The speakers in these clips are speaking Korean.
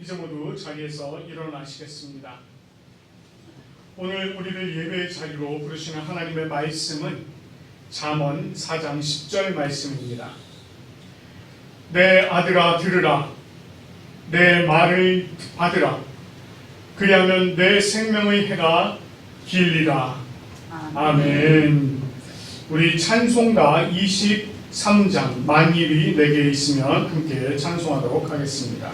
이제 모두 자리에서 일어나시겠습니다. 오늘 우리를 예배의 자리로 부르시는 하나님의 말씀은 잠언 4장 10절 말씀입니다. 내 아들아 들으라, 내 말을 받으라. 그리하면 내 생명의 해가 길리라. 아멘. 우리 찬송가 23장 만일이 내게 있으면 함께 찬송하도록 하겠습니다.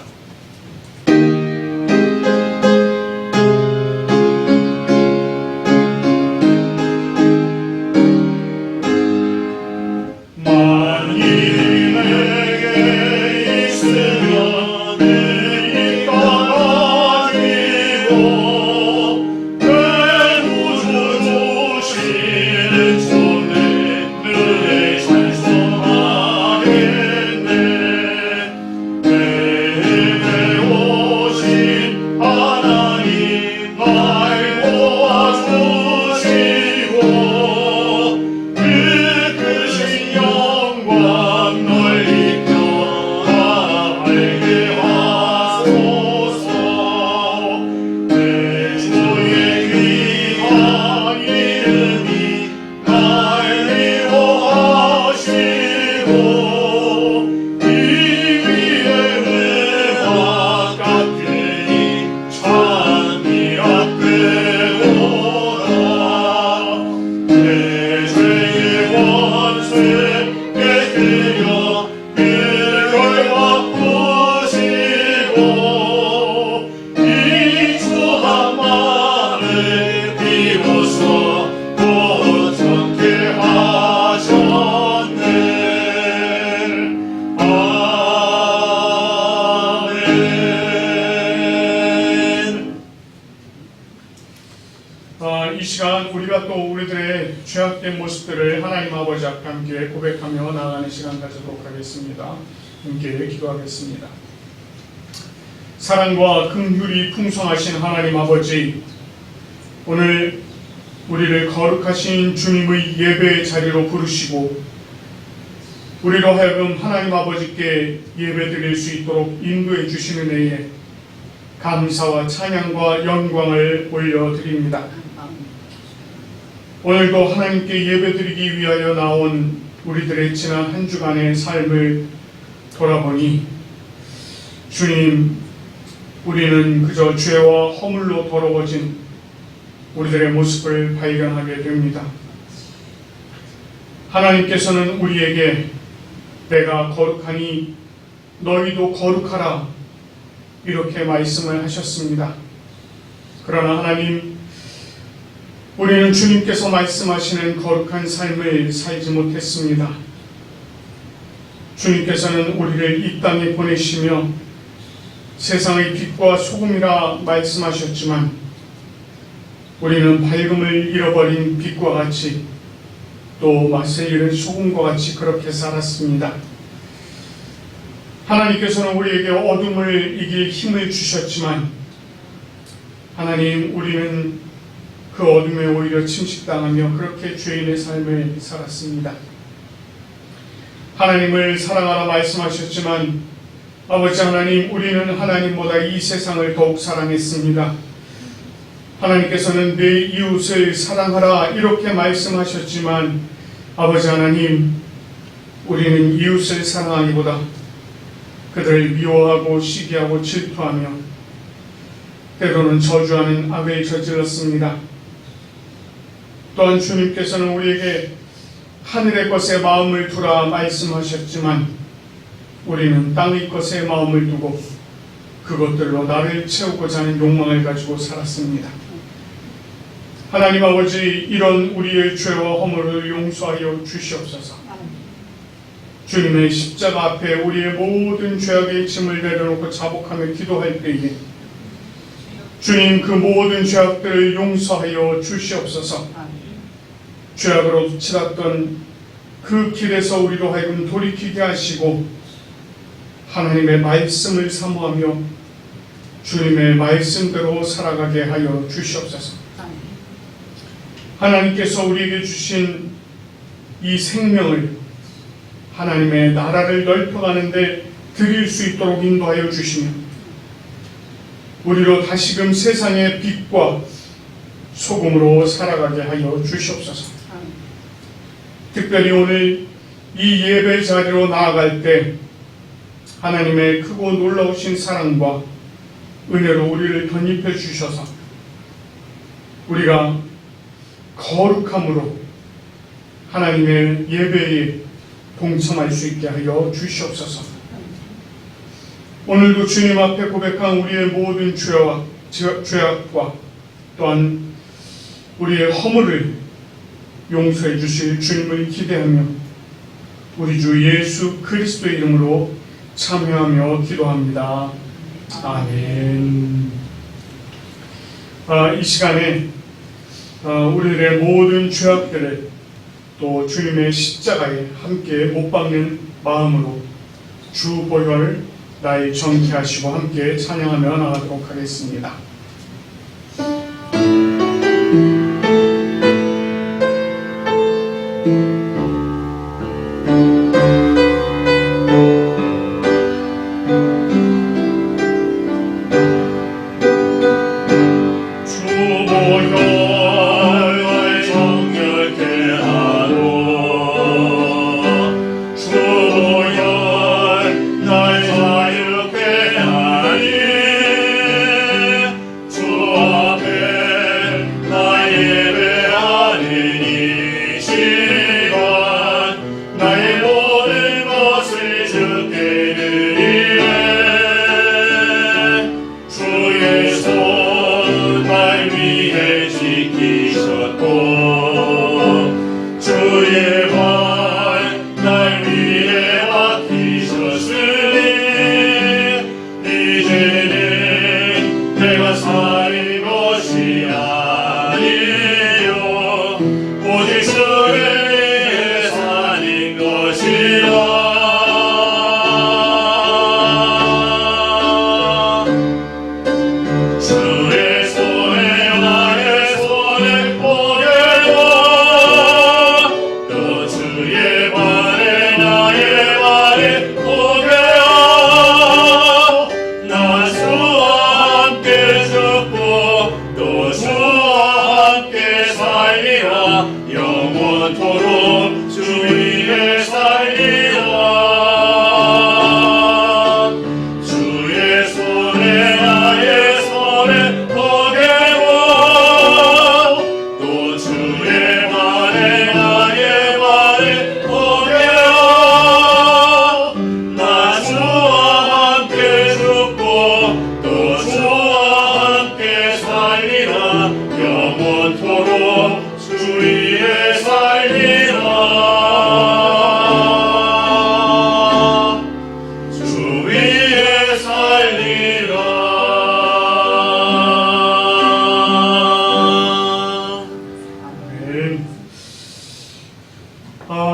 이 시간 우리가 또 우리들의 죄악된 모습들을 하나님 아버지 앞에 함께 고백하며 나아가는 시간 가지도록 하겠습니다. 함께 기도하겠습니다. 사랑과 긍휼이 풍성하신 하나님 아버지, 오늘 우리를 거룩하신 주님의 예배의 자리로 부르시고 우리로 하여금 하나님 아버지께 예배드릴 수 있도록 인도해 주시는 은혜에 감사와 찬양과 영광을 올려드립니다. 오늘도 하나님께 예배드리기 위하여 나온 우리들의 지난 한 주간의 삶을 돌아보니 주님, 우리는 그저 죄와 허물로 더러워진 우리들의 모습을 발견하게 됩니다. 하나님께서는 우리에게 내가 거룩하니 너희도 거룩하라 이렇게 말씀을 하셨습니다. 그러나 하나님, 우리는 주님께서 말씀하시는 거룩한 삶을 살지 못했습니다. 주님께서는 우리를 이 땅에 보내시며 세상의 빛과 소금이라 말씀하셨지만 우리는 밝음을 잃어버린 빛과 같이 또 맛을 잃은 소금과 같이 그렇게 살았습니다. 하나님께서는 우리에게 어둠을 이길 힘을 주셨지만 하나님, 우리는 그 어둠에 오히려 침식당하며 그렇게 죄인의 삶을 살았습니다. 하나님을 사랑하라 말씀하셨지만 아버지 하나님, 우리는 하나님보다 이 세상을 더욱 사랑했습니다. 하나님께서는 내 이웃을 사랑하라 이렇게 말씀하셨지만 아버지 하나님, 우리는 이웃을 사랑하기보다 그들을 미워하고 시기하고 질투하며 때로는 저주하는 악을 저질렀습니다. 또한 주님께서는 우리에게 하늘의 것에 마음을 두라 말씀하셨지만 우리는 땅의 것에 마음을 두고 그것들로 나를 채우고자 하는 욕망을 가지고 살았습니다. 하나님 아버지, 이런 우리의 죄와 허물을 용서하여 주시옵소서. 주님의 십자가 앞에 우리의 모든 죄악의 짐을 내려놓고 자복하며 기도할 때에 주님, 그 모든 죄악들을 용서하여 주시옵소서. 죄악으로 치닫던 그 길에서 우리로 하여금 돌이키게 하시고 하나님의 말씀을 사모하며 주님의 말씀대로 살아가게 하여 주시옵소서. 하나님께서 우리에게 주신 이 생명을 하나님의 나라를 넓혀가는 데 드릴 수 있도록 인도하여 주시며 우리로 다시금 세상의 빛과 소금으로 살아가게 하여 주시옵소서. 특별히 오늘 이 예배 자리로 나아갈 때 하나님의 크고 놀라우신 사랑과 은혜로 우리를 덧입혀 주셔서 우리가 거룩함으로 하나님의 예배에 동참할 수 있게 하여 주시옵소서. 오늘도 주님 앞에 고백한 우리의 모든 죄악과 또한 우리의 허물을 용서해 주실 주님을 기대하며 우리 주 예수 그리스도의 이름으로 참여하며 기도합니다. 아멘. 이 시간에 우리들의 모든 죄악들을 또 주님의 십자가에 함께 못 박는 마음으로 주 보혈 나의 정케하시고 함께 찬양하며 나가도록 하겠습니다.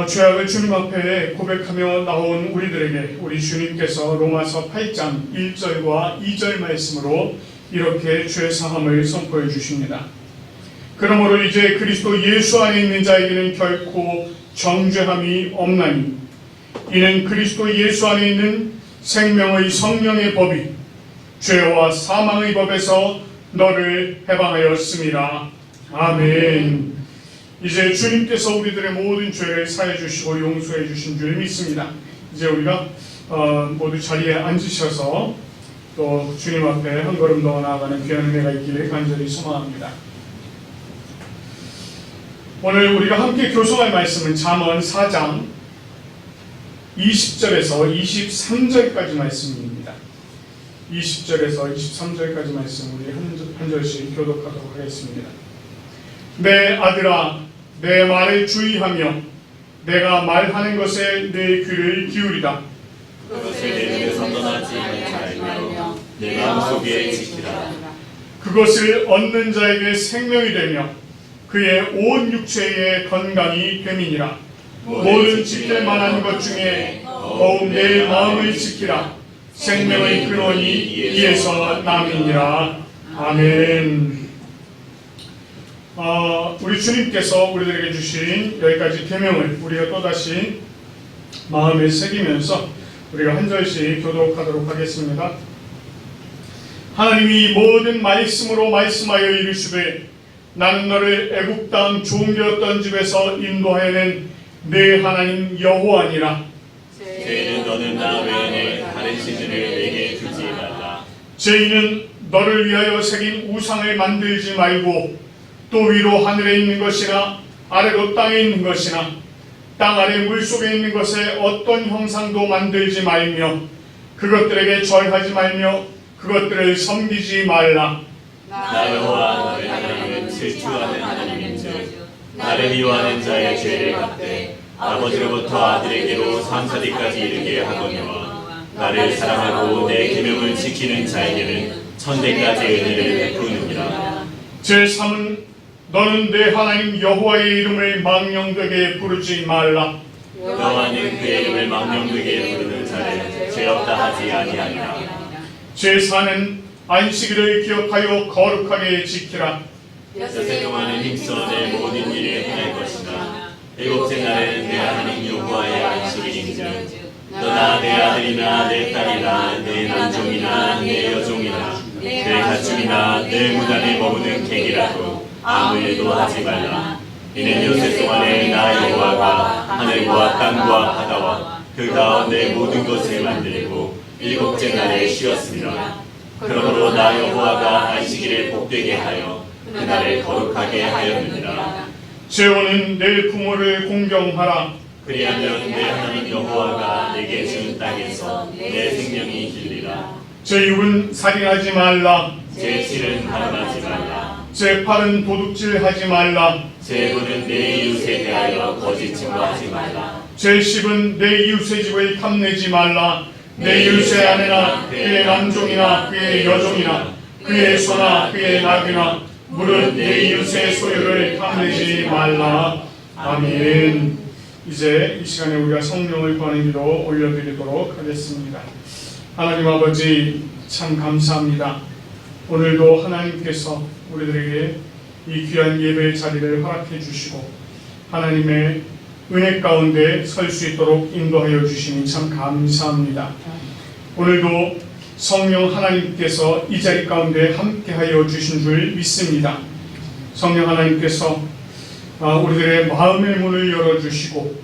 죄악을 주님 앞에 고백하며 나온 우리들에게 우리 주님께서 로마서 8장 1절과 2절 말씀으로 이렇게 죄 사함을 선포해 주십니다. 그러므로 이제 그리스도 예수 안에 있는 자에게는 결코 정죄함이 없나니 이는 그리스도 예수 안에 있는 생명의 성령의 법이 죄와 사망의 법에서 너를 해방하였습니다. 아멘. 이제 주님께서 우리들의 모든 죄를 사해 주시고 용서해 주신 줄 믿습니다. 이제 우리가 모두 자리에 앉으셔서 또 주님 앞에 한 걸음 더 나아가는 귀한 은혜가 있기를 간절히 소망합니다. 오늘 우리가 함께 교송할 말씀은 잠언 4장 20절에서 23절까지 말씀입니다. 20절에서 23절까지 말씀 우리 한 절씩 교독하도록 하겠습니다. 내 아들아, 내 말을 주의하며 내가 말하는 것에 내 귀를 기울이라. 그것을 내 입에서 떠나지 말며 내 마음속에 지키라. 그것을 얻는 자에게 생명이 되며 그의 온 육체의 건강이 됨이니라. 모든 지킬 만한 것 중에 더욱 내 마음을 지키라. 생명의 근원이 이에서 남이니라. 아멘. 우리 주님께서 우리들에게 주신 여기까지 계명을 우리가 또다시 마음에 새기면서 우리가 한 절씩 교독하도록 하겠습니다. 하나님이 모든 말씀으로 말씀하여 이르시되 나는 너를 애굽 땅 종되었던 집에서 인도하여낸 내 하나님 여호와니라. 죄는 너는 나 외에 다른 신을 내게 주지 말라. 죄인은 너를 위하여 새긴 우상을 만들지 말고 또 위로 하늘에 있는 것이나 아래로 땅에 있는 것이나 땅 아래 물속에 있는 것에 어떤 형상도 만들지 말며 그것들에게 절하지 말며 그것들을 섬기지 말라. 나 여호와 너의 하나님은 질투하는 하나님인즉 나를 미워하는 자의 죄를 갚되 아버지로부터 아들에게로 삼사대까지 이르게 하거니와 나를 사랑하고 내 계명을 지키는 자에게는 천대까지 은혜를 베푸느니라. 제3은 너는 내 하나님 여호와의 이름을 망령되게 부르지 말라. 여호와는 그의 이름을 망령되게 부르는 자를 죄 없다 하지 아니하니라. 제4는 안식일을 기억하여 거룩하게 지키라. 엿새 동안은 힘써 내 모든 일을 행할 것이나 일곱째 날은 내 하나님 여호와의 안식일인즉 너나 내 아들이나 내 딸이나 내 남종이나 내 여종이나 내 가축이나 내 문 안에 머무는 객이라도 아무 일도 하지 말라. 이는 엿새 동안에 나 여호와가 하늘과 땅과 바다와 그 가운데 모든 것을 만들고 일곱째 날에 쉬었습니다. 그러므로 나 여호와가 안식일을 복되게 하여 그날을 거룩하게 하였느니라. 죄원은 내 부모를 공경하라. 그리하면 내 하나님 여호와가 내게 준 땅에서 내 생명이 길리라. 제6은 살인하지 말라. 제7은 가늠하지 말라. 제8은 도둑질하지 말라. 제9는 내 이웃에 대하여 거짓 증거하지 말라. 제10은 내 이웃의 집을 탐내지 말라. 내 이웃의 아내나 그의 남종이나 그의 여종이나 그의 소나 그의 나귀나 무릇 내 이웃의 소유를 탐내지 말라. 아멘. 이제 이 시간에 우리가 성령을 구하는 기도 올려드리도록 하겠습니다. 하나님 아버지 참 감사합니다. 오늘도 하나님께서 우리들에게 이 귀한 예배의 자리를 허락해 주시고 하나님의 은혜 가운데 설 수 있도록 인도하여 주시니 참 감사합니다. 오늘도 성령 하나님께서 이 자리 가운데 함께하여 주신 줄 믿습니다. 성령 하나님께서 우리들의 마음의 문을 열어주시고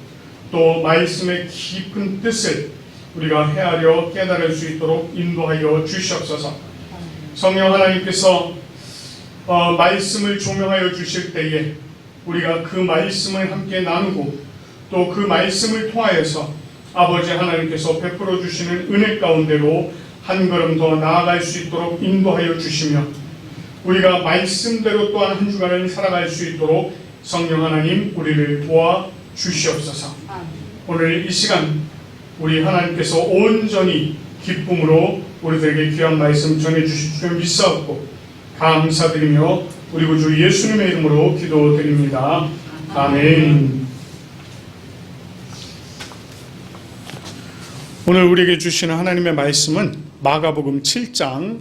또 말씀의 깊은 뜻을 우리가 헤아려 깨달을 수 있도록 인도하여 주시옵소서. 성령 하나님께서 말씀을 조명하여 주실 때에 우리가 그 말씀을 함께 나누고 또 그 말씀을 통하여서 아버지 하나님께서 베풀어 주시는 은혜 가운데로 한 걸음 더 나아갈 수 있도록 인도하여 주시며 우리가 말씀대로 또한 한 주간을 살아갈 수 있도록 성령 하나님 우리를 도와 주시옵소서. 오늘 이 시간 우리 하나님께서 온전히 기쁨으로 우리들에게 귀한 말씀 전해주실 줄 믿사옵고 감사드리며 우리 구주 예수님의 이름으로 기도드립니다. 아멘. 오늘 우리에게 주시는 하나님의 말씀은 마가복음 7장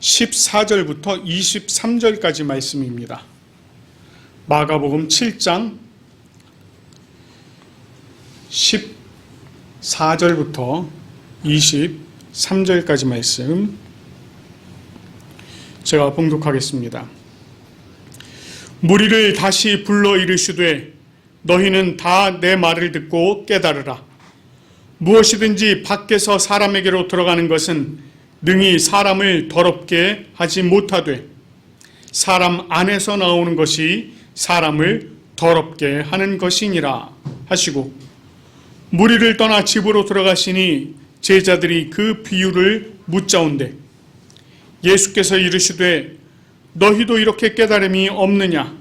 14절부터 23절까지 말씀입니다. 마가복음 7장 14절부터 23절까지 말씀 제가 봉독하겠습니다. 무리를 다시 불러 이르시되 너희는 다 내 말을 듣고 깨달으라. 무엇이든지 밖에서 사람에게로 들어가는 것은 능히 사람을 더럽게 하지 못하되 사람 안에서 나오는 것이 사람을 더럽게 하는 것이니라 하시고 무리를 떠나 집으로 들어가시니 제자들이 그 비유를 묻자온대 예수께서 이르시되 너희도 이렇게 깨달음이 없느냐?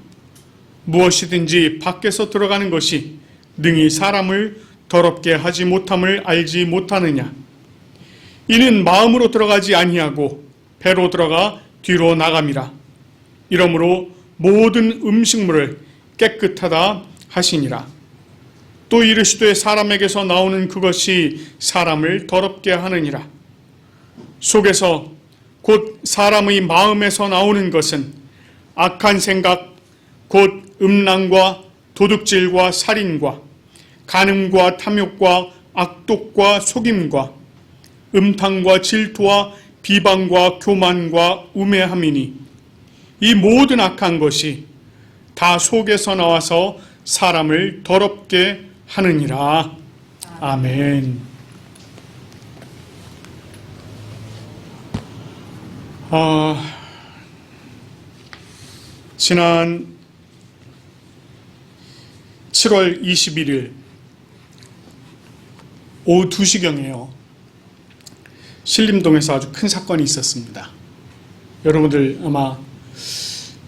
무엇이든지 밖에서 들어가는 것이 능히 사람을 더럽게 하지 못함을 알지 못하느냐? 이는 마음으로 들어가지 아니하고 배로 들어가 뒤로 나감이라. 이러므로 모든 음식물을 깨끗하다 하시니라. 또 이르시되 사람에게서 나오는 그것이 사람을 더럽게 하느니라. 속에서 곧 사람의 마음에서 나오는 것은 악한 생각 곧 음란과 도둑질과 살인과 간음과 탐욕과 악독과 속임과 음탕과 질투와 비방과 교만과 우매함이니 이 모든 악한 것이 다 속에서 나와서 사람을 더럽게 하느니라. 아멘. 지난 7월 21일 오후 2시경에요. 신림동에서 아주 큰 사건이 있었습니다. 여러분들 아마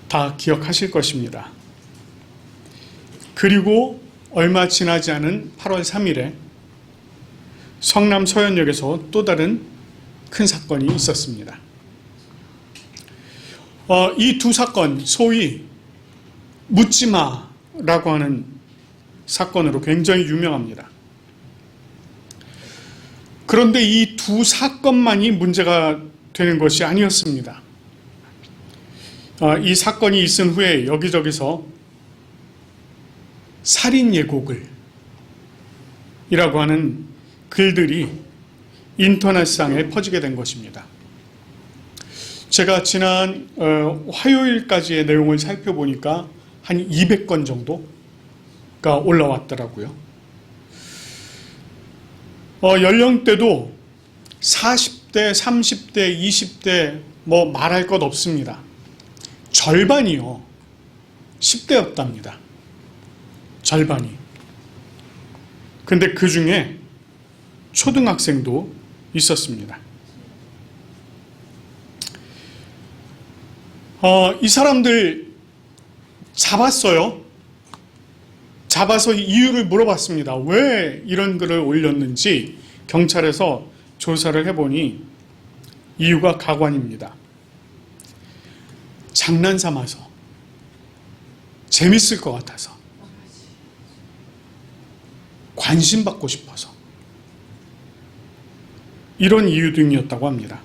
다 기억하실 것입니다. 그리고 얼마 지나지 않은 8월 3일에 성남 서현역에서 또 다른 큰 사건이 있었습니다. 이 두 사건, 소위 묻지마라고 하는 사건으로 굉장히 유명합니다. 그런데 이 두 사건만이 문제가 되는 것이 아니었습니다. 이 사건이 있은 후에 여기저기서 살인 예고글 이라고 하는 글들이 인터넷상에 퍼지게 된 것입니다. 제가 지난 화요일까지의 내용을 살펴보니까 한 200건 정도가 올라왔더라고요. 연령대도 40대, 30대, 20대 뭐 말할 것 없습니다. 절반이요. 10대였답니다. 절반이. 근데 그 중에 초등학생도 있었습니다. 이 사람들 잡았어요. 잡아서 이유를 물어봤습니다. 왜 이런 글을 올렸는지 경찰에서 조사를 해보니 이유가 가관입니다. 장난삼아서, 재밌을 것 같아서, 관심 받고 싶어서, 이런 이유 등이었다고 합니다.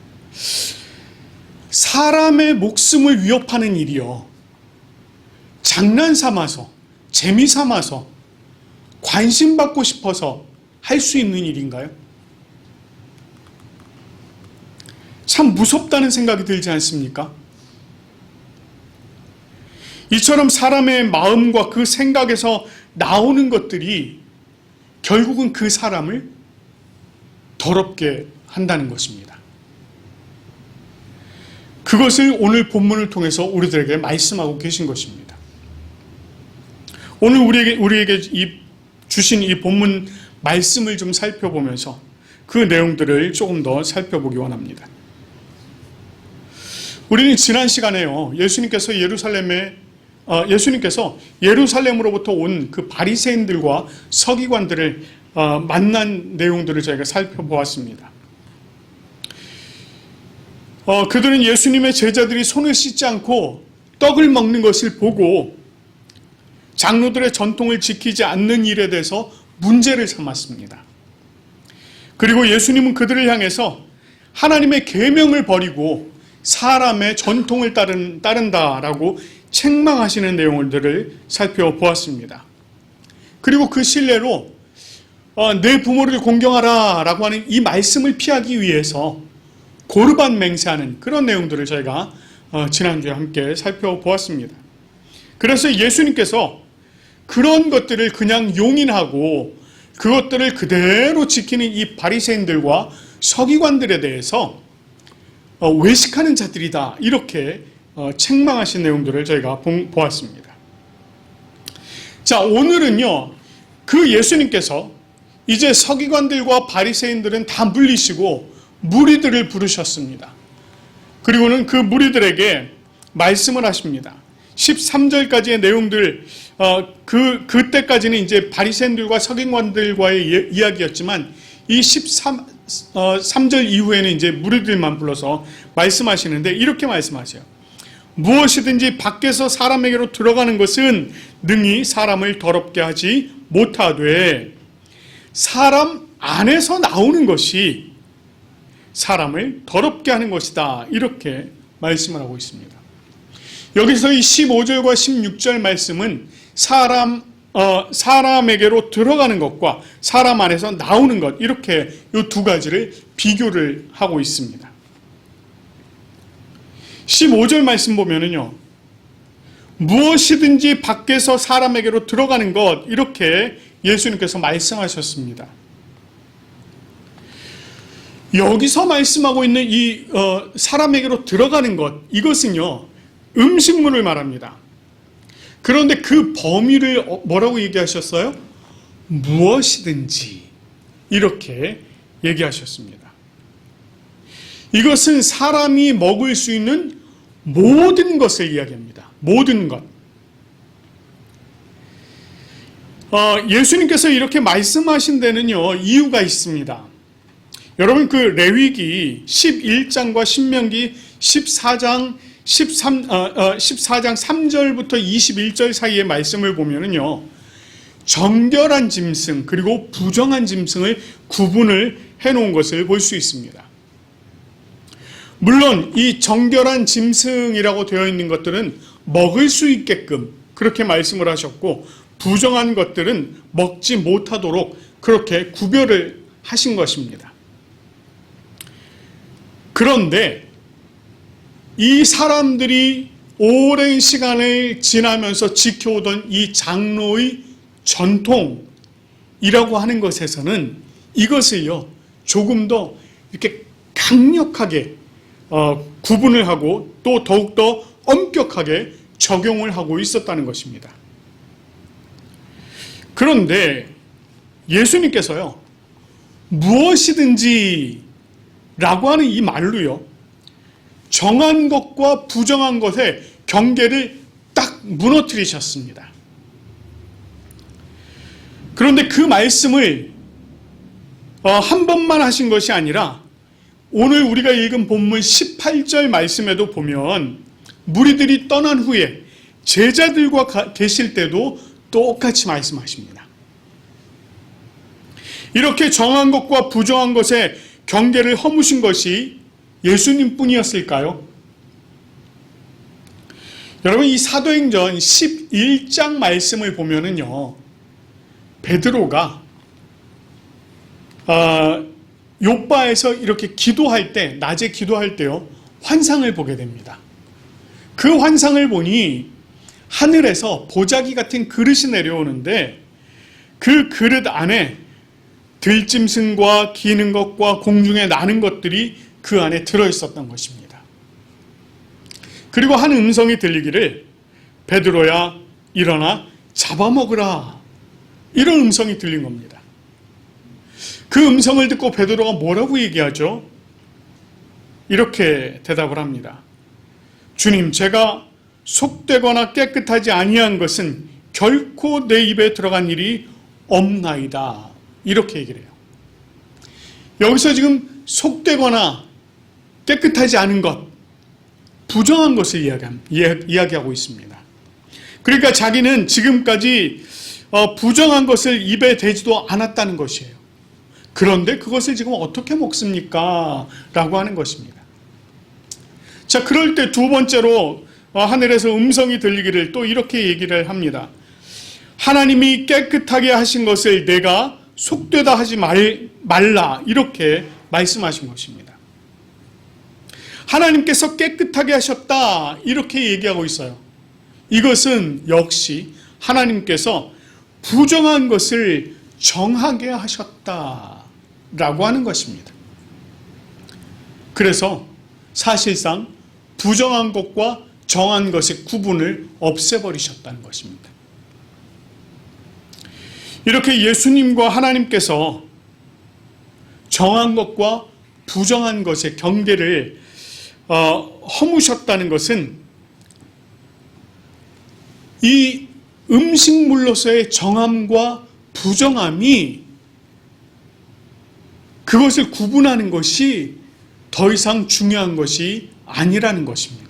사람의 목숨을 위협하는 일이요, 장난삼아서, 재미삼아서, 관심 받고 싶어서 할 수 있는 일인가요? 참 무섭다는 생각이 들지 않습니까? 이처럼 사람의 마음과 그 생각에서 나오는 것들이 결국은 그 사람을 더럽게 한다는 것입니다. 그것을 오늘 본문을 통해서 우리들에게 말씀하고 계신 것입니다. 오늘 우리에게 주신 이 본문 말씀을 좀 살펴보면서 그 내용들을 조금 더 살펴보기 원합니다. 우리는 지난 시간에요, 예수님께서 예루살렘으로부터 온 그 바리새인들과 서기관들을 만난 내용들을 저희가 살펴보았습니다. 그들은 예수님의 제자들이 손을 씻지 않고 떡을 먹는 것을 보고 장로들의 전통을 지키지 않는 일에 대해서 문제를 삼았습니다. 그리고 예수님은 그들을 향해서 하나님의 계명을 버리고 사람의 전통을 따른다라고 책망하시는 내용들을 살펴보았습니다. 그리고 그 신뢰로 내 부모를 공경하라 라고 하는 이 말씀을 피하기 위해서 고르반 맹세하는 그런 내용들을 저희가 지난주에 함께 살펴보았습니다. 그래서 예수님께서 그런 것들을 그냥 용인하고 그것들을 그대로 지키는 이 바리새인들과 서기관들에 대해서 외식하는 자들이다, 이렇게 책망하신 내용들을 저희가 보았습니다. 자, 오늘은요, 그 예수님께서 이제 서기관들과 바리새인들은 다 물리시고 무리들을 부르셨습니다. 그리고는 그 무리들에게 말씀을 하십니다. 13절까지의 내용들, 그때까지는 이제 바리새인들과 서기관들과의 이야기였지만 이 13절 이후에는 이제 무리들만 불러서 말씀하시는데 이렇게 말씀하세요. 무엇이든지 밖에서 사람에게로 들어가는 것은 능히 사람을 더럽게 하지 못하되 사람 안에서 나오는 것이 사람을 더럽게 하는 것이다, 이렇게 말씀을 하고 있습니다. 여기서 이 15절과 16절 말씀은 사람에게로 들어가는 것과 사람 안에서 나오는 것, 이렇게 이 두 가지를 비교를 하고 있습니다. 15절 말씀 보면은요, 무엇이든지 밖에서 사람에게로 들어가는 것, 이렇게 예수님께서 말씀하셨습니다. 여기서 말씀하고 있는 이 사람에게로 들어가는 것, 이것은요 음식물을 말합니다. 그런데 그 범위를 뭐라고 얘기하셨어요? 무엇이든지 이렇게 얘기하셨습니다. 이것은 사람이 먹을 수 있는 모든 것을 이야기합니다. 모든 것. 예수님께서 이렇게 말씀하신 데는요 이유가 있습니다. 여러분, 그 레위기 11장과 신명기 14장 3절부터 21절 사이의 말씀을 보면은요, 정결한 짐승 그리고 부정한 짐승을 구분을 해놓은 것을 볼 수 있습니다. 물론 이 정결한 짐승이라고 되어 있는 것들은 먹을 수 있게끔 그렇게 말씀을 하셨고, 부정한 것들은 먹지 못하도록 그렇게 구별을 하신 것입니다. 그런데 이 사람들이 오랜 시간을 지나면서 지켜오던 이 장로의 전통이라고 하는 것에서는 이것을요 조금 더 이렇게 강력하게 구분을 하고 또 더욱더 엄격하게 적용을 하고 있었다는 것입니다. 그런데 예수님께서요 무엇이든지 라고 하는 이 말로요 정한 것과 부정한 것의 경계를 딱 무너뜨리셨습니다. 그런데 그 말씀을 한 번만 하신 것이 아니라 오늘 우리가 읽은 본문 18절 말씀에도 보면 무리들이 떠난 후에 제자들과 계실 때도 똑같이 말씀하십니다. 이렇게 정한 것과 부정한 것의 경계를 허무신 것이 예수님 뿐이었을까요? 여러분, 이 사도행전 11장 말씀을 보면은요, 베드로가 요바에서 이렇게 기도할 때, 낮에 기도할 때요, 환상을 보게 됩니다. 그 환상을 보니 하늘에서 보자기 같은 그릇이 내려오는데 그 그릇 안에 들짐승과 기는 것과 공중에 나는 것들이 그 안에 들어있었던 것입니다. 그리고 한 음성이 들리기를 베드로야 일어나 잡아먹으라, 이런 음성이 들린 겁니다. 그 음성을 듣고 베드로가 뭐라고 얘기하죠? 이렇게 대답을 합니다. 주님, 제가 속되거나 깨끗하지 아니한 것은 결코 내 입에 들어간 일이 없나이다, 이렇게 얘기를 해요. 여기서 지금 속되거나 깨끗하지 않은 것, 부정한 것을 이야기하고 있습니다. 그러니까 자기는 지금까지 부정한 것을 입에 대지도 않았다는 것이에요. 그런데 그것을 지금 어떻게 먹습니까? 라고 하는 것입니다. 자, 그럴 때 두 번째로 하늘에서 음성이 들리기를 또 이렇게 얘기를 합니다. 하나님이 깨끗하게 하신 것을 내가 속되다 하지 말라, 이렇게 말씀하신 것입니다. 하나님께서 깨끗하게 하셨다, 이렇게 얘기하고 있어요. 이것은 역시 하나님께서 부정한 것을 정하게 하셨다라고 하는 것입니다. 그래서 사실상 부정한 것과 정한 것의 구분을 없애버리셨다는 것입니다. 이렇게 예수님과 하나님께서 정한 것과 부정한 것의 경계를 허무셨다는 것은 이 음식물로서의 정함과 부정함이 그것을 구분하는 것이 더 이상 중요한 것이 아니라는 것입니다.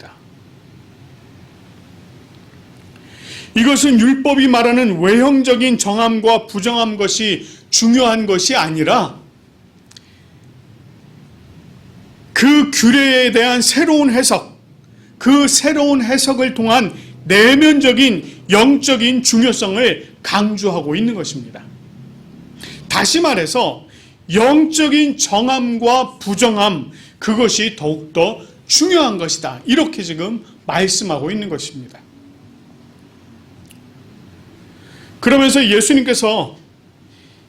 이것은 율법이 말하는 외형적인 정함과 부정함 것이 중요한 것이 아니라 그 규례에 대한 새로운 해석, 그 새로운 해석을 통한 내면적인 영적인 중요성을 강조하고 있는 것입니다. 다시 말해서 영적인 정함과 부정함, 그것이 더욱더 중요한 것이다. 이렇게 지금 말씀하고 있는 것입니다. 그러면서 예수님께서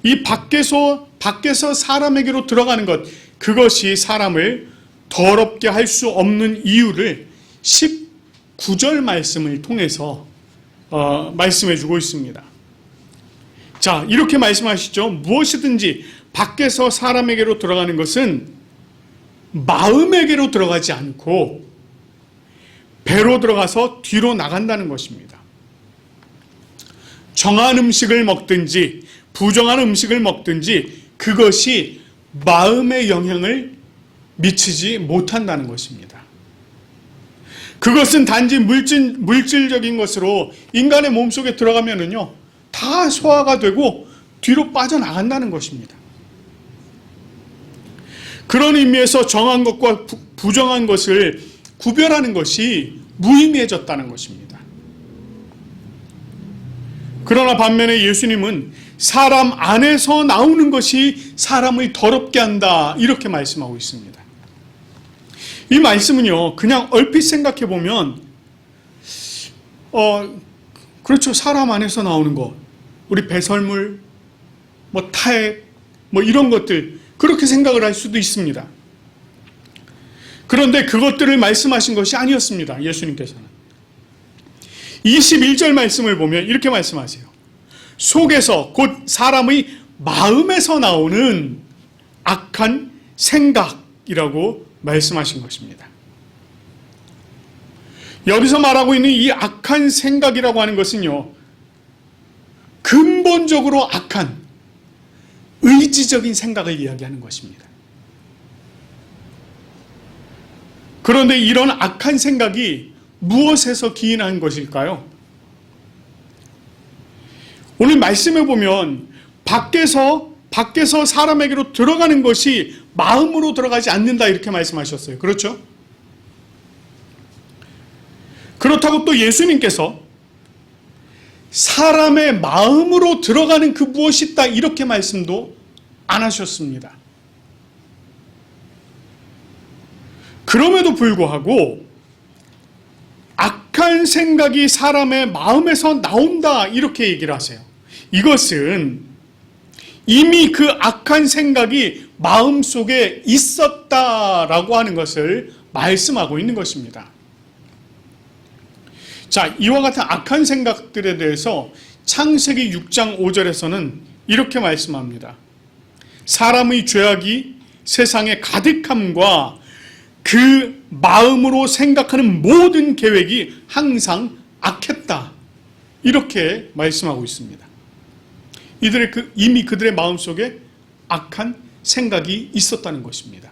이 밖에서 사람에게로 들어가는 것, 그것이 사람을 더럽게 할 수 없는 이유를 19절 말씀을 통해서 말씀해 주고 있습니다. 자, 이렇게 말씀하시죠. 무엇이든지 밖에서 사람에게로 들어가는 것은 마음에게로 들어가지 않고 배로 들어가서 뒤로 나간다는 것입니다. 정한 음식을 먹든지 부정한 음식을 먹든지 그것이 마음에 영향을 미치지 못한다는 것입니다. 그것은 단지 물질적인 것으로 인간의 몸속에 들어가면은요, 다 소화가 되고 뒤로 빠져나간다는 것입니다. 그런 의미에서 정한 것과 부정한 것을 구별하는 것이 무의미해졌다는 것입니다. 그러나 반면에 예수님은 사람 안에서 나오는 것이 사람을 더럽게 한다, 이렇게 말씀하고 있습니다. 이 말씀은요, 그냥 얼핏 생각해 보면 그렇죠. 사람 안에서 나오는 것, 우리 배설물, 타액, 이런 것들, 그렇게 생각을 할 수도 있습니다. 그런데 그것들을 말씀하신 것이 아니었습니다. 예수님께서는 21절 말씀을 보면 이렇게 말씀하세요. 속에서, 곧 사람의 마음에서 나오는 악한 생각이라고 말씀하신 것입니다. 여기서 말하고 있는 이 악한 생각이라고 하는 것은요, 근본적으로 악한 의지적인 생각을 이야기하는 것입니다. 그런데 이런 악한 생각이 무엇에서 기인한 것일까요? 오늘 말씀해 보면 밖에서 사람에게로 들어가는 것이 마음으로 들어가지 않는다, 이렇게 말씀하셨어요. 그렇죠? 그렇다고 또 예수님께서 사람의 마음으로 들어가는 그 무엇이 있다, 이렇게 말씀도 안 하셨습니다. 그럼에도 불구하고 악한 생각이 사람의 마음에서 나온다, 이렇게 얘기를 하세요. 이것은 이미 그 악한 생각이 마음속에 있었다라고 하는 것을 말씀하고 있는 것입니다. 자, 이와 같은 악한 생각들에 대해서 창세기 6장 5절에서는 이렇게 말씀합니다. 사람의 죄악이 세상에 가득함과 그 마음으로 생각하는 모든 계획이 항상 악했다, 이렇게 말씀하고 있습니다. 이미 그들의 마음속에 악한 생각이 있었다는 것입니다.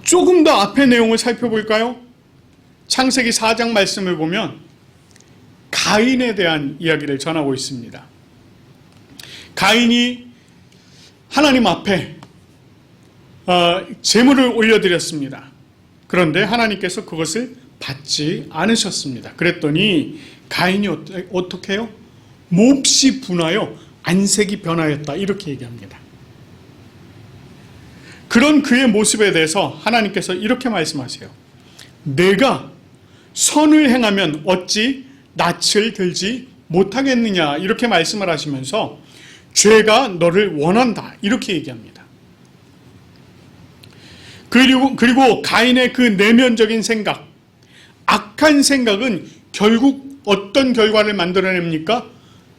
조금 더 앞의 내용을 살펴볼까요? 창세기 4장 말씀을 보면 가인에 대한 이야기를 전하고 있습니다. 가인이 하나님 앞에 제물을 올려드렸습니다. 그런데 하나님께서 그것을 받지 않으셨습니다. 그랬더니 가인이 어떻게 해요? 몹시 분하여 안색이 변하였다, 이렇게 얘기합니다. 그런 그의 모습에 대해서 하나님께서 이렇게 말씀하세요. 내가 선을 행하면 어찌 낯을 들지 못하겠느냐, 이렇게 말씀을 하시면서 죄가 너를 원한다, 이렇게 얘기합니다. 그리고 가인의 그 내면적인 생각, 악한 생각은 결국 어떤 결과를 만들어냅니까?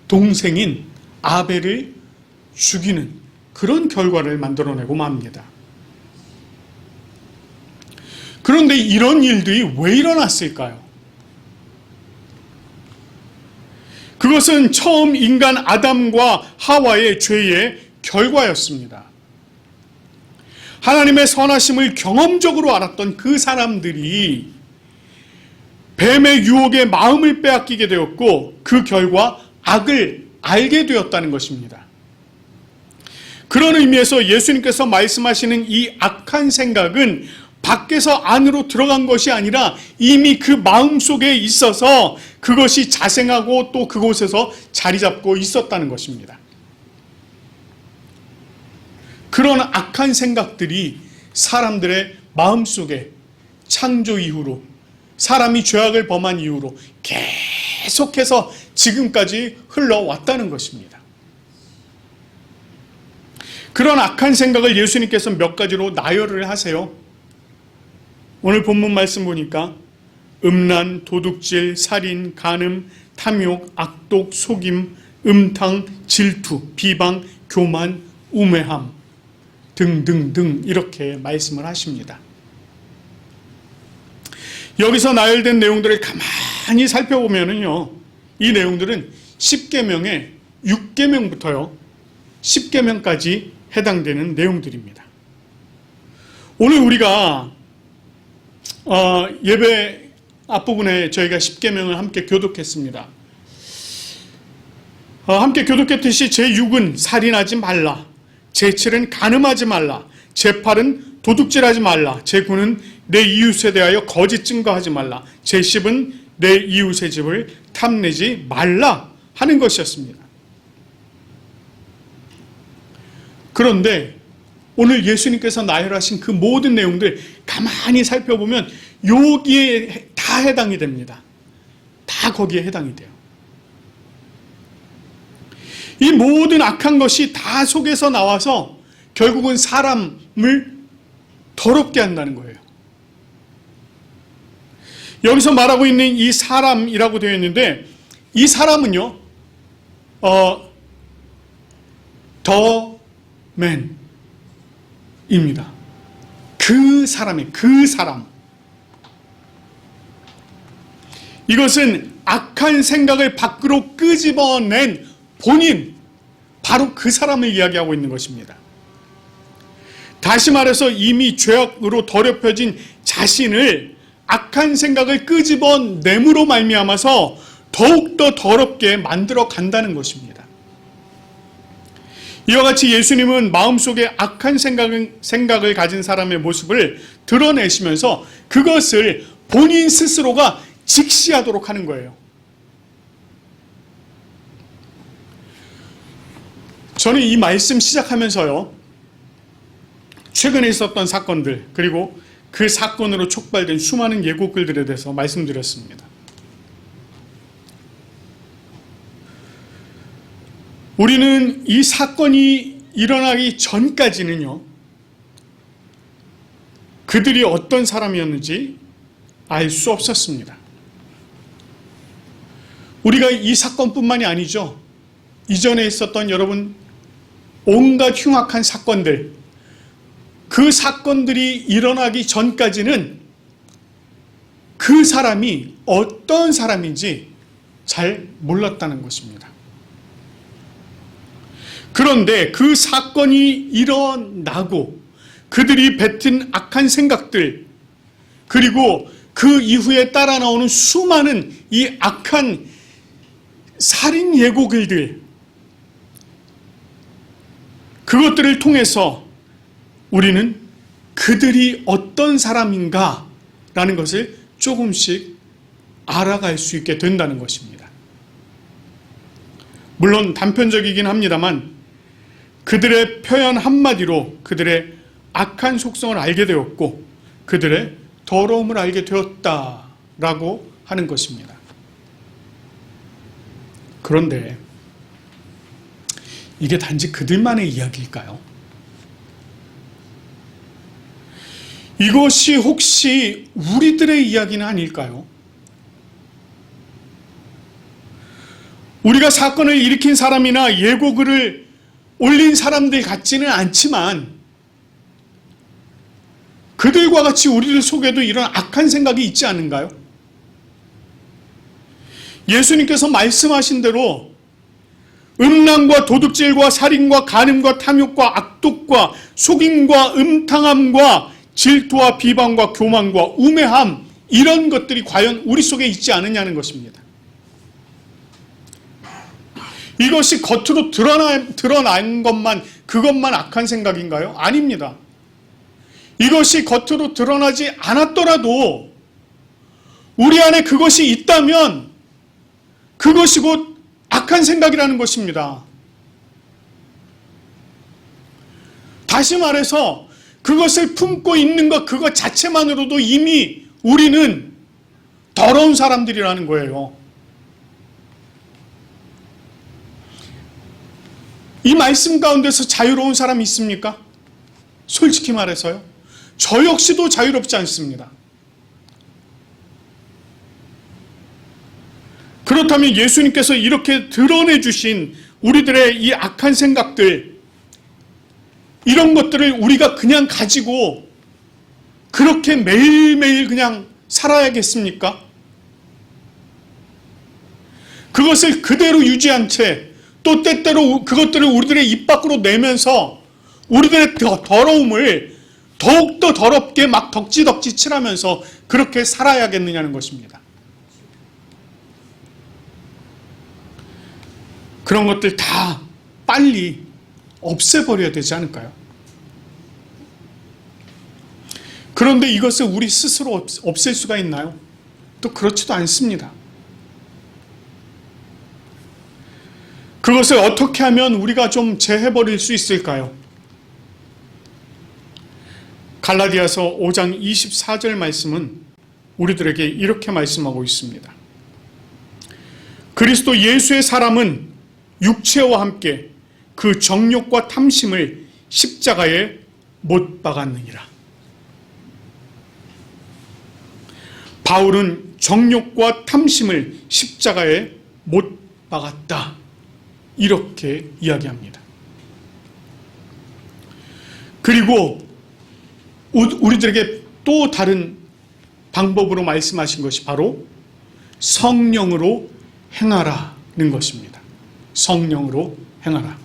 동생인 아벨을 죽이는 그런 결과를 만들어내고 맙니다. 그런데 이런 일들이 왜 일어났을까요? 그것은 처음 인간 아담과 하와의 죄의 결과였습니다. 하나님의 선하심을 경험적으로 알았던 그 사람들이 뱀의 유혹에 마음을 빼앗기게 되었고 그 결과 악을 알게 되었다는 것입니다. 그런 의미에서 예수님께서 말씀하시는 이 악한 생각은 밖에서 안으로 들어간 것이 아니라 이미 그 마음속에 있어서 그것이 자생하고 또 그곳에서 자리 잡고 있었다는 것입니다. 그런 악한 생각들이 사람들의 마음속에 창조 이후로 사람이 죄악을 범한 이후로 계속해서 지금까지 흘러왔다는 것입니다. 그런 악한 생각을 예수님께서 몇 가지로 나열을 하세요. 오늘 본문 말씀 보니까 음란, 도둑질, 살인, 간음, 탐욕, 악독, 속임, 음탕, 질투, 비방, 교만, 우매함 등등등 이렇게 말씀을 하십니다. 여기서 나열된 내용들을 가만히 살펴보면은요, 이 내용들은 10계명의 6계명부터요 10계명까지 해당되는 내용들입니다. 오늘 우리가 예배 앞부분에 저희가 10계명을 함께 교독했습니다. 함께 교독했듯이 제6은 살인하지 말라, 제7은 간음하지 말라, 제8은 도둑질하지 말라, 제9는 내 이웃에 대하여 거짓 증거하지 말라, 제10은 내 이웃의 집을 탐내지 말라 하는 것이었습니다. 그런데 오늘 예수님께서 나열하신 그 모든 내용들 가만히 살펴보면 여기에 다 해당이 됩니다. 다 거기에 해당이 돼요. 이 모든 악한 것이 다 속에서 나와서 결국은 사람을 더럽게 한다는 거예요. 여기서 말하고 있는 이 사람이라고 되어 있는데, 이 사람은요, the man입니다. 그 사람. 이것은 악한 생각을 밖으로 끄집어낸 본인, 바로 그 사람을 이야기하고 있는 것입니다. 다시 말해서 이미 죄악으로 더럽혀진 자신을 악한 생각을 끄집어냄으로 말미암아서 더욱더 더럽게 만들어 간다는 것입니다. 이와 같이 예수님은 마음속에 악한 생각을 가진 사람의 모습을 드러내시면서 그것을 본인 스스로가 직시하도록 하는 거예요. 저는 이 말씀 시작하면서요, 최근에 있었던 사건들, 그리고 그 사건으로 촉발된 수많은 예고글들에 대해서 말씀드렸습니다. 우리는 이 사건이 일어나기 전까지는요, 그들이 어떤 사람이었는지 알 수 없었습니다. 우리가 이 사건뿐만이 아니죠. 이전에 있었던 여러분 온갖 흉악한 사건들, 그 사건들이 일어나기 전까지는 그 사람이 어떤 사람인지 잘 몰랐다는 것입니다. 그런데 그 사건이 일어나고 그들이 뱉은 악한 생각들, 그리고 그 이후에 따라 나오는 수많은 이 악한 살인 예고글들, 그것들을 통해서 우리는 그들이 어떤 사람인가라는 것을 조금씩 알아갈 수 있게 된다는 것입니다. 물론 단편적이긴 합니다만 그들의 표현 한마디로 그들의 악한 속성을 알게 되었고 그들의 더러움을 알게 되었다라고 하는 것입니다. 그런데 이게 단지 그들만의 이야기일까요? 이것이 혹시 우리들의 이야기는 아닐까요? 우리가 사건을 일으킨 사람이나 예고글을 올린 사람들 같지는 않지만 그들과 같이 우리들 속에도 이런 악한 생각이 있지 않은가요? 예수님께서 말씀하신 대로 음란과 도둑질과 살인과 간음과 탐욕과 악독과 속임과 음탕함과 질투와 비방과 교만과 우매함, 이런 것들이 과연 우리 속에 있지 않느냐는 것입니다. 이것이 겉으로 드러난 것만, 그것만 악한 생각인가요? 아닙니다. 이것이 겉으로 드러나지 않았더라도 우리 안에 그것이 있다면 그것이 곧 악한 생각이라는 것입니다. 다시 말해서 그것을 품고 있는 것 그것 자체만으로도 이미 우리는 더러운 사람들이라는 거예요. 이 말씀 가운데서 자유로운 사람이 있습니까? 솔직히 말해서요. 저 역시도 자유롭지 않습니다. 그렇다면 예수님께서 이렇게 드러내 주신 우리들의 이 악한 생각들, 이런 것들을 우리가 그냥 가지고 그렇게 매일매일 그냥 살아야겠습니까? 그것을 그대로 유지한 채 또 때때로 그것들을 우리들의 입 밖으로 내면서 우리들의 더러움을 더욱더 더럽게 막 덕지덕지 칠하면서 그렇게 살아야겠느냐는 것입니다. 그런 것들 다 빨리 없애버려야 되지 않을까요? 그런데 이것을 우리 스스로 없앨 수가 있나요? 또 그렇지도 않습니다. 그것을 어떻게 하면 우리가 좀 제해버릴 수 있을까요? 갈라디아서 5장 24절 말씀은 우리들에게 이렇게 말씀하고 있습니다. 그리스도 예수의 사람은 육체와 함께 그 정욕과 탐심을 십자가에 못 박았느니라. 바울은 정욕과 탐심을 십자가에 못 박았다. 이렇게 이야기합니다. 그리고 우리들에게 또 다른 방법으로 말씀하신 것이 바로 성령으로 행하라는 것입니다. 성령으로 행하라.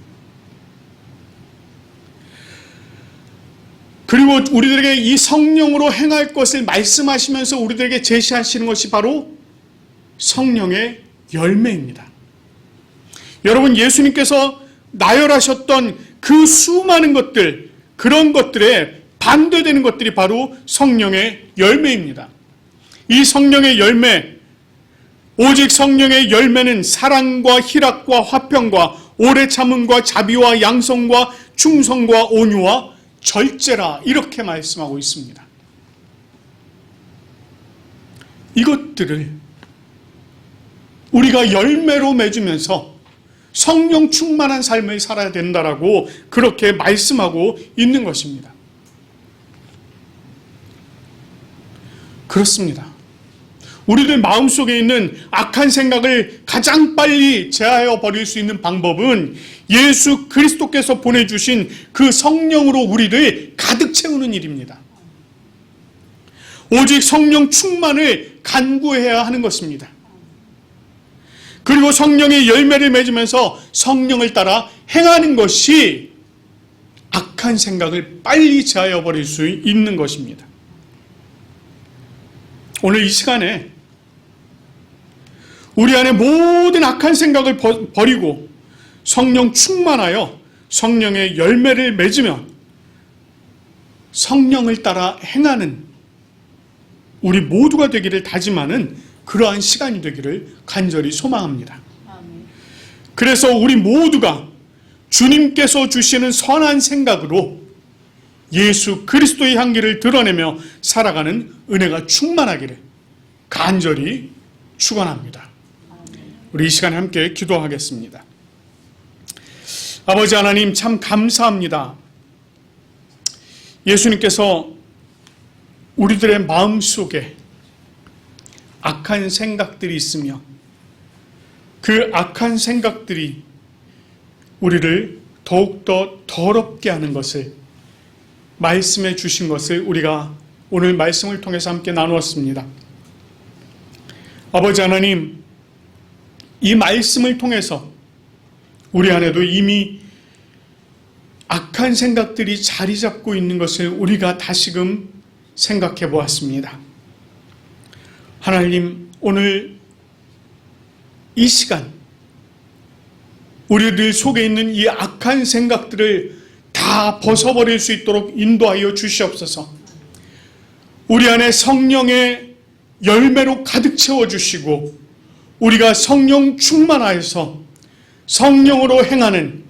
그리고 우리들에게 이 성령으로 행할 것을 말씀하시면서 우리들에게 제시하시는 것이 바로 성령의 열매입니다. 여러분, 예수님께서 나열하셨던 그 수많은 것들, 그런 것들에 반대되는 것들이 바로 성령의 열매입니다. 이 성령의 열매, 오직 성령의 열매는 사랑과 희락과 화평과 오래 참음과 자비와 양성과 충성과 온유와 절제라, 이렇게 말씀하고 있습니다. 이것들을 우리가 열매로 맺으면서 성령 충만한 삶을 살아야 된다라고 그렇게 말씀하고 있는 것입니다. 그렇습니다. 우리들 마음속에 있는 악한 생각을 가장 빨리 제하여 버릴 수 있는 방법은 예수 그리스도께서 보내주신 그 성령으로 우리를 가득 채우는 일입니다. 오직 성령 충만을 간구해야 하는 것입니다. 그리고 성령의 열매를 맺으면서 성령을 따라 행하는 것이 악한 생각을 빨리 제하여 버릴 수 있는 것입니다. 오늘 이 시간에 우리 안에 모든 악한 생각을 버리고 성령 충만하여 성령의 열매를 맺으면 성령을 따라 행하는 우리 모두가 되기를 다짐하는 그러한 시간이 되기를 간절히 소망합니다. 그래서 우리 모두가 주님께서 주시는 선한 생각으로 예수 그리스도의 향기를 드러내며 살아가는 은혜가 충만하기를 간절히 축원합니다. 우리 이 시간에 함께 기도하겠습니다. 아버지 하나님, 참 감사합니다. 예수님께서 우리들의 마음속에 악한 생각들이 있으며 그 악한 생각들이 우리를 더욱더 더럽게 하는 것을 말씀해 주신 것을 우리가 오늘 말씀을 통해서 함께 나누었습니다. 아버지 하나님, 이 말씀을 통해서 우리 안에도 이미 악한 생각들이 자리 잡고 있는 것을 우리가 다시금 생각해 보았습니다. 하나님, 오늘 이 시간 우리들 속에 있는 이 악한 생각들을 다 벗어버릴 수 있도록 인도하여 주시옵소서. 우리 안에 성령의 열매로 가득 채워주시고 우리가 성령 충만하여서 성령으로 행하는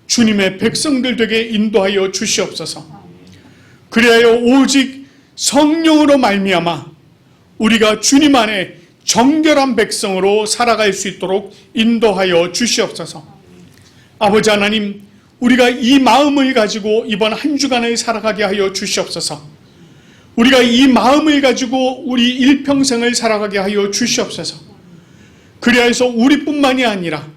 주님의 백성들 되게 인도하여 주시옵소서. 그리하여 오직 성령으로 말미암아 우리가 주님 안에 정결한 백성으로 살아갈 수 있도록 인도하여 주시옵소서. 아버지 하나님, 우리가 이 마음을 가지고 이번 한 주간을 살아가게 하여 주시옵소서. 우리가 이 마음을 가지고 우리 일평생을 살아가게 하여 주시옵소서. 그리하여서 우리뿐만이 아니라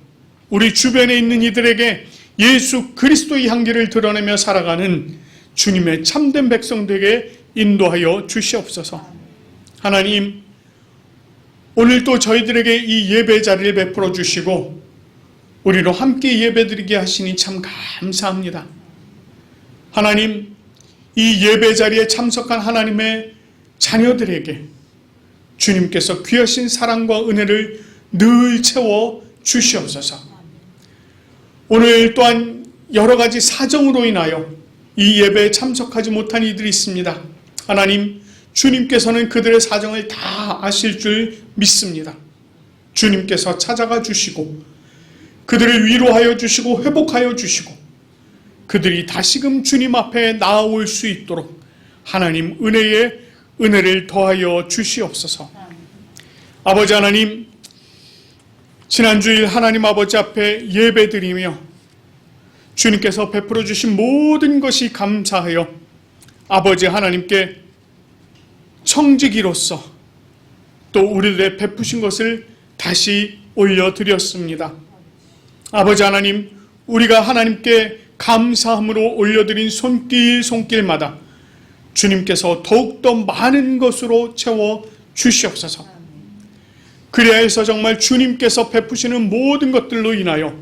우리 주변에 있는 이들에게 예수 그리스도의 향기를 드러내며 살아가는 주님의 참된 백성들에게 인도하여 주시옵소서. 하나님, 오늘도 저희들에게 이 예배 자리를 베풀어 주시고 우리로 함께 예배드리게 하시니 참 감사합니다. 하나님, 이 예배 자리에 참석한 하나님의 자녀들에게 주님께서 귀하신 사랑과 은혜를 늘 채워 주시옵소서. 오늘 또한 여러 가지 사정으로 인하여 이 예배에 참석하지 못한 이들이 있습니다. 하나님, 주님께서는 그들의 사정을 다 아실 줄 믿습니다. 주님께서 찾아가 주시고 그들을 위로하여 주시고 회복하여 주시고 그들이 다시금 주님 앞에 나아올 수 있도록 하나님 은혜에 은혜를 더하여 주시옵소서. 아버지 하나님, 지난주일 하나님 아버지 앞에 예배드리며 주님께서 베풀어 주신 모든 것이 감사하여 아버지 하나님께 청지기로서 또 우리들의 베푸신 것을 다시 올려드렸습니다. 아버지 하나님, 우리가 하나님께 감사함으로 올려드린 손길마다 주님께서 더욱더 많은 것으로 채워 주시옵소서. 그리하여서 정말 주님께서 베푸시는 모든 것들로 인하여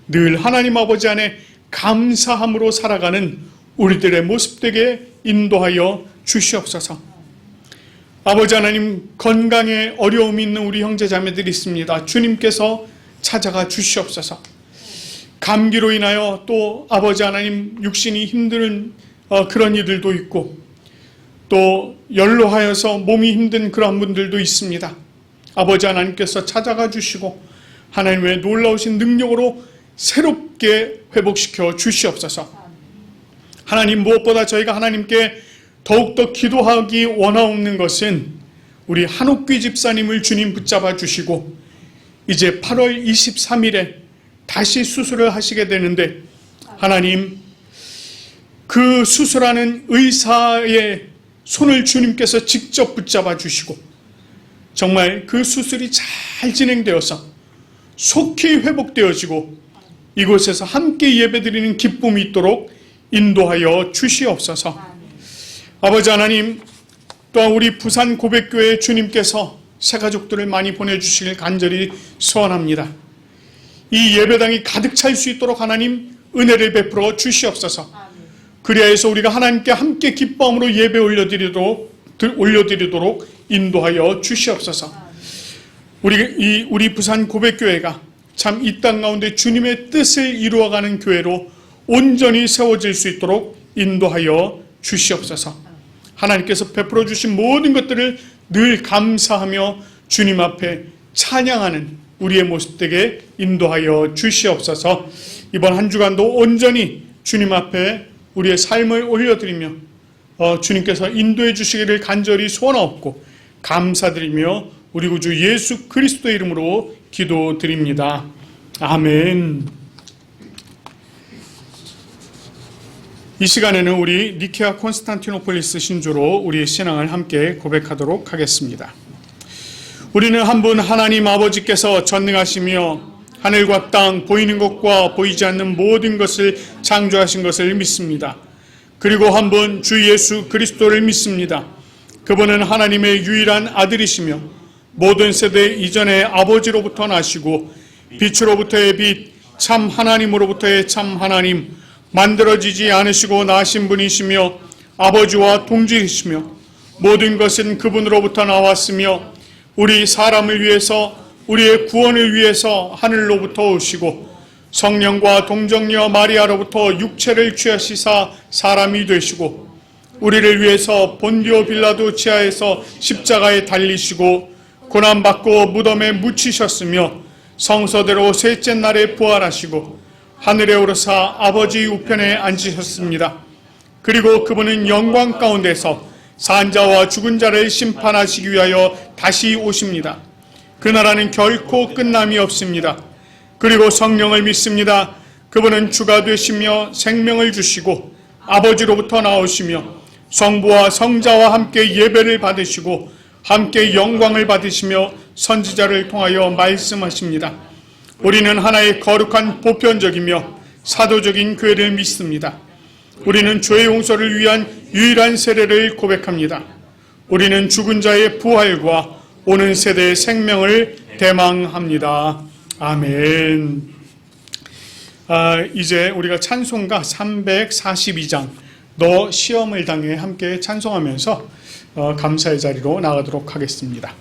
늘 하나님 아버지 안에 감사함으로 살아가는 우리들의 모습 되게 인도하여 주시옵소서. 아버지 하나님, 건강에 어려움이 있는 우리 형제 자매들이 있습니다. 주님께서 찾아가 주시옵소서. 감기로 인하여 또 아버지 하나님 육신이 힘든 그런 이들도 있고 또 연로하여서 몸이 힘든 그런 분들도 있습니다. 아버지 하나님께서 찾아가 주시고 하나님의 놀라우신 능력으로 새롭게 회복시켜 주시옵소서. 하나님, 무엇보다 저희가 하나님께 더욱더 기도하기 원하옵는 것은 우리 한옥귀 집사님을 주님 붙잡아 주시고 이제 8월 23일에 다시 수술을 하시게 되는데 하나님, 그 수술하는 의사의 손을 주님께서 직접 붙잡아 주시고 정말 그 수술이 잘 진행되어서 속히 회복되어지고 이곳에서 함께 예배드리는 기쁨이 있도록 인도하여 주시옵소서. 아버지 하나님, 또한 우리 부산 고백교회 주님께서 새가족들을 많이 보내주시길 간절히 소원합니다. 이 예배당이 가득 찰 수 있도록 하나님 은혜를 베풀어 주시옵소서. 그리하여서 우리가 하나님께 함께 기뻐함으로 예배 올려드리도록 인도하여 주시옵소서. 우리 부산 고백교회가 참 이 땅 가운데 주님의 뜻을 이루어가는 교회로 온전히 세워질 수 있도록 인도하여 주시옵소서. 하나님께서 베풀어 주신 모든 것들을 늘 감사하며 주님 앞에 찬양하는 우리의 모습 되게 인도하여 주시옵소서. 이번 한 주간도 온전히 주님 앞에 우리의 삶을 올려드리며 주님께서 인도해 주시기를 간절히 소원하옵고 감사드리며 우리 구주 예수 그리스도의 이름으로 기도드립니다. 아멘. 이 시간에는 우리 니케아 콘스탄티노폴리스 신조로 우리의 신앙을 함께 고백하도록 하겠습니다. 우리는 한 분 하나님 아버지께서 전능하시며 하늘과 땅, 보이는 것과 보이지 않는 모든 것을 창조하신 것을 믿습니다. 그리고 한 분 주 예수 그리스도를 믿습니다. 그분은 하나님의 유일한 아들이시며 모든 세대 이전의 아버지로부터 나시고 빛으로부터의 빛, 참 하나님으로부터의 참 하나님, 만들어지지 않으시고 나신 분이시며 아버지와 동질이시며 모든 것은 그분으로부터 나왔으며 우리 사람을 위해서 우리의 구원을 위해서 하늘로부터 오시고 성령과 동정녀 마리아로부터 육체를 취하시사 사람이 되시고 우리를 위해서 본디오 빌라도 지하에서 십자가에 달리시고 고난받고 무덤에 묻히셨으며 성서대로 셋째 날에 부활하시고 하늘에 오르사 아버지 우편에 앉으셨습니다. 그리고 그분은 영광 가운데서 산자와 죽은 자를 심판하시기 위하여 다시 오십니다. 그 나라는 결코 끝남이 없습니다. 그리고 성령을 믿습니다. 그분은 주가 되시며 생명을 주시고 아버지로부터 나오시며 성부와 성자와 함께 예배를 받으시고 함께 영광을 받으시며 선지자를 통하여 말씀하십니다. 우리는 하나의 거룩한 보편적이며 사도적인 교회를 믿습니다. 우리는 죄의 용서를 위한 유일한 세례를 고백합니다. 우리는 죽은 자의 부활과 오는 세대의 생명을 대망합니다. 아멘. 이제 우리가 찬송가 342장 너 시험을 당해 함께 찬송하면서 감사의 자리로 나가도록 하겠습니다.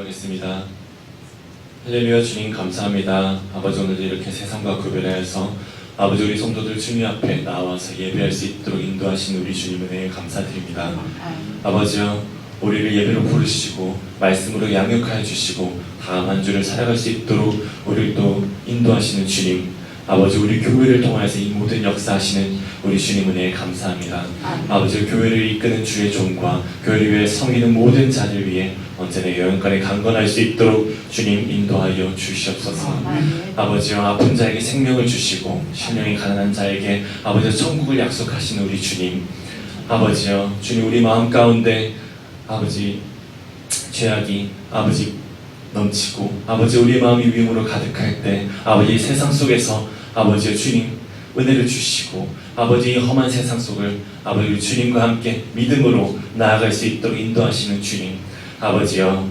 기도하겠습니다. 할렐루야. 주님 감사합니다. 아버지, 오늘도 이렇게 세상과 구별하여서 아버지 우리 성도들 주님 앞에 나와서 예배할 수 있도록 인도하신 우리 주님 은혜에 감사드립니다. 아버지여, 우리를 예배로 부르시고 말씀으로 양육하여 주시고 다음 한 주를 살아갈 수 있도록 우리를 또 인도하시는 주님, 아버지 우리 교회를 통하여서 이 모든 역사하시는 우리 주님 은혜에 감사합니다. 아버지, 교회를 이끄는 주의 종과 교회를 위해 섬기는 모든 자들 위해 언제나 영원까지 강건할 수 있도록 주님 인도하여 주시옵소서. 아버지여, 아픈 자에게 생명을 주시고 심령이 가난한 자에게 아버지 천국을 약속하시는 우리 주님, 아버지여, 주님 우리 마음 가운데 아버지 죄악이 아버지 넘치고 아버지 우리 마음이 위험으로 가득할 때 아버지 세상 속에서 아버지 주님 은혜를 주시고 아버지 험한 세상 속을 아버지 주님과 함께 믿음으로 나아갈 수 있도록 인도하시는 주님, 아버지여,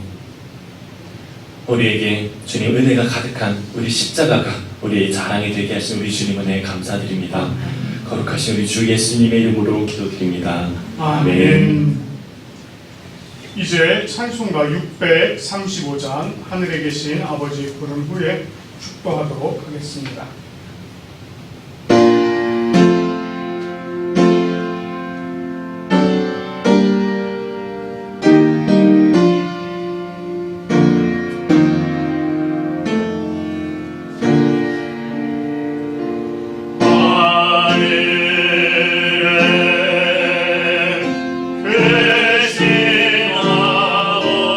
우리에게 주님 은혜가 가득한 우리 십자가가 우리의 자랑이 되게 하신 우리 주님 은혜에 감사드립니다. 거룩하신 우리 주 예수님의 이름으로 기도드립니다. 아멘. 이제 찬송가 635장 하늘에 계신 아버지 부른 후에 축도하도록 하겠습니다. 하늘에 계신 아버지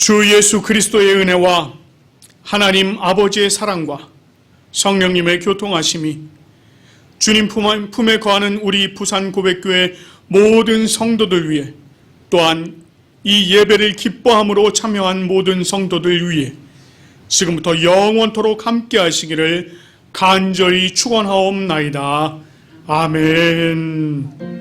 주 예수 그리스도의 은혜와 하나님 아버지의 사랑과 성령님의 교통하심이 주님 품에 거하는 우리 부산 고백교회 모든 성도들 위해, 또한 이 예배를 기뻐함으로 참여한 모든 성도들 위해 지금부터 영원토록 함께 하시기를 간절히 축원하옵나이다. 아멘.